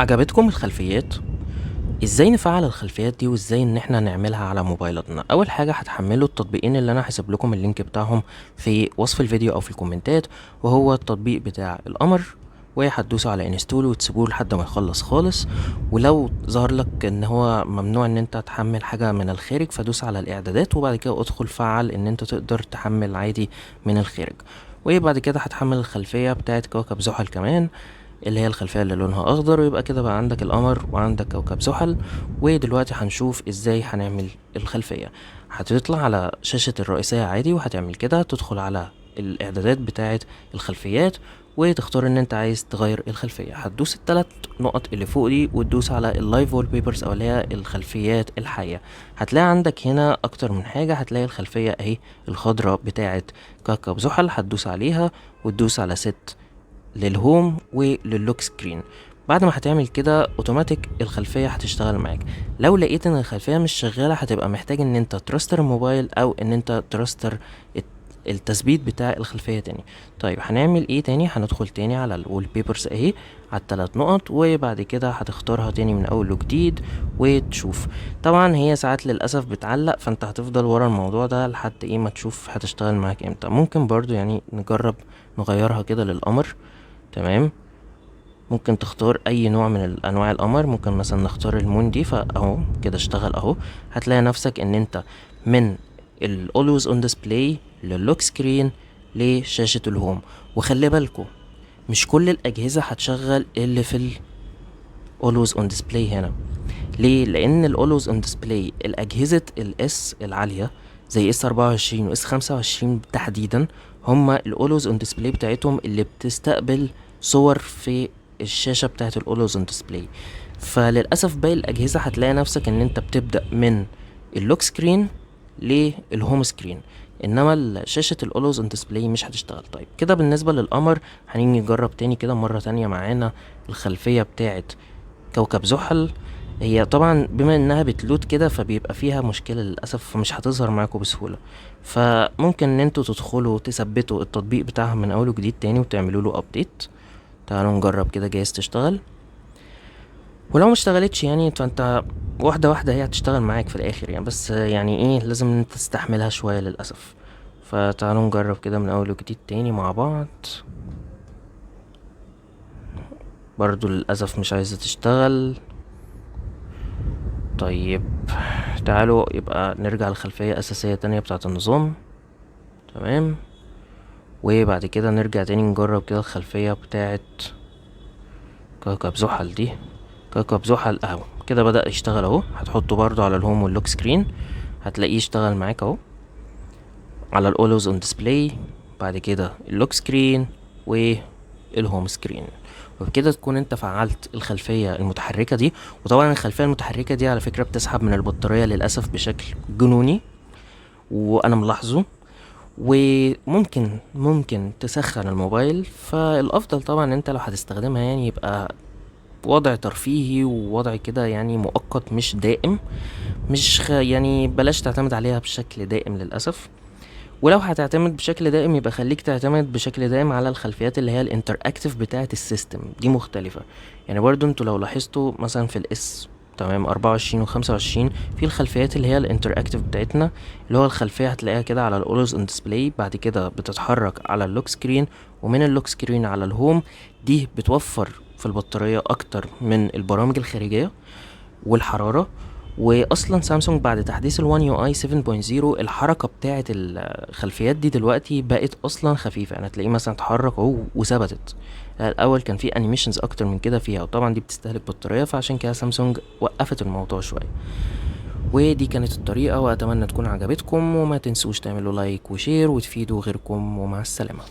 عجبتكم الخلفيات؟ ازاي نفعل الخلفيات دي وازاي ان احنا نعملها على موبايلاتنا؟ اول حاجة هتحملوا التطبيقين اللي انا هسيب لكم اللينك بتاعهم في وصف الفيديو او في الكومنتات، وهو التطبيق بتاع القمر، وهتدوسوا على انستول وتسيبوه لحد ما يخلص خالص. ولو ظهر لك ان هو ممنوع ان انت تحمل حاجة من الخارج، فدوس على الاعدادات وبعد كده ادخل فعل ان انت تقدر تحمل عادي من الخارج. وبعد كده هتحمل الخلفية بتاعت كوكب زحل كمان، اللي هي الخلفية اللي لونها اخضر، ويبقى كده بقى عندك القمر وعندك كوكب زحل. ودلوقتي هنشوف ازاي هنعمل الخلفية. هتطلع على شاشة الرئيسية عادي، وهتعمل كده تدخل على الاعدادات بتاعة الخلفيات، وتختار ان انت عايز تغير الخلفية. هتدوس الثلاث نقط اللي فوق دي وتدوس على اللايف وول بيبرز او اللي هي الخلفيات الحية. هتلاقي عندك هنا اكتر من حاجة، هتلاقي الخلفية اهي الخضراء بتاعة كوكب زحل، هتدوس عليها وتدوس على ست للهوم ولللوك سكرين. بعد ما هتعمل كده اوتوماتيك الخلفيه هتشتغل معاك. لو لقيت ان الخلفيه مش شغاله، هتبقى محتاج ان انت تراستر الموبايل او ان انت تراستر التثبيت بتاع الخلفيه تاني. طيب هنعمل ايه تاني؟ هندخل تاني على الوول بيبرز اهي، على الثلاث نقط، وبعد كده هتختارها تاني من اول وجديد وتشوف. طبعا هي ساعات للاسف بتعلق، فانت هتفضل ورا الموضوع ده لحد ايه ما تشوف هتشتغل معاك امتى. ممكن برضو يعني نجرب نغيرها كده للقمر. تمام. ممكن تختار اي نوع من انواع القمر، ممكن مثلا نختار المون دي، فاهو كده اشتغل اهو. هتلاقي نفسك ان انت من ال always on display للوك سكرين لشاشة الهوم. وخلي بالكو، مش كل الاجهزة هتشغل اللي في ال always on display هنا. ليه؟ لان ال always on display الاجهزة الاس العالية زي اس 24 واس 25 تحديدا، هما ال always on display بتاعتهم اللي بتستقبل صور في الشاشة بتاعت ال always on display. فللأسف باقي الأجهزة هتلاقي نفسك ان انت بتبدأ من اللوك سكرين للهوم سكرين، انما شاشة ال always on display مش هتشتغل. طيب كده بالنسبة للقمر. هنيجي نجرب تاني كده مرة تانية معانا الخلفية بتاعت كوكب زحل. هي طبعا بما انها بتلود كده فبيبقى فيها مشكلة للأسف، فمش هتظهر معاكم بسهولة. فممكن ان انتوا تدخلوا تثبتوا التطبيق بتاعها من اول وجديد تاني وتعملوا له ابديت. تعالوا نجرب كده، جايز تشتغل. ولو ما اشتغلتش يعني فانت واحدة واحدة هي هتشتغل معاك في الاخر يعني، بس يعني ايه لازم ان انت تستحملها شوية للأسف. فتعالوا نجرب كده من اول وجديد تاني مع بعض. برضو للأسف مش عايزة تشتغل. طيب تعالوا يبقى نرجع للخلفية أساسية تانية بتاعة النظام. تمام. وبعد كده نرجع تاني نجرب كده الخلفية بتاعة كوكب زحل دي. كوكب زحل اهو كده بدأ يشتغل اهو. هتحطه برضو على الهوم واللوك سكرين، هتلاقيه اشتغل معاك اهو على الاولوز اون ديسبلاي، بعد كده اللوك سكرين والهوم سكرين. وبكده تكون انت فعلت الخلفية المتحركة دي. وطبعا الخلفية المتحركة دي على فكرة بتسحب من البطارية للأسف بشكل جنوني، وانا ملاحظه. وممكن تسخن الموبايل، فالافضل طبعا انت لو هتستخدمها يعني يبقى وضع ترفيهي ووضع كده يعني مؤقت مش دائم. مش يعني بلاش تعتمد عليها بشكل دائم للأسف. ولو هتعتمد بشكل دائم يبقى خليك تعتمد بشكل دائم على الخلفيات اللي هي الانتراكتيف بتاعة السيستم دي مختلفة. يعني برضو انتوا لو لاحظتوا مثلا في الاس تمام 24 و25، في الخلفيات اللي هي الانتراكتيف بتاعتنا، اللي هو الخلفية هتلاقيها كده على الاولوز اون ديسبلاي، بعد كده بتتحرك على اللوك سكرين، ومن اللوك سكرين على الهوم. دي بتوفر في البطارية اكتر من البرامج الخارجية والحرارة. واصلا سامسونج بعد تحديث الوان يو اي 7.0 الحركة بتاعة الخلفيات دي دلوقتي بقت اصلا خفيفة، يعني هتلاقيه مثلا اتحرك اهو وثبتت. الاول كان في انيميشنز اكتر من كده فيها، وطبعا دي بتستهلك بطارية، فعشان كده سامسونج وقفت الموضوع شوية. ودي كانت الطريقة، واتمنى تكون عجبتكم، وما تنسوش تعملوا لايك وشير وتفيدوا غيركم، ومع السلامة.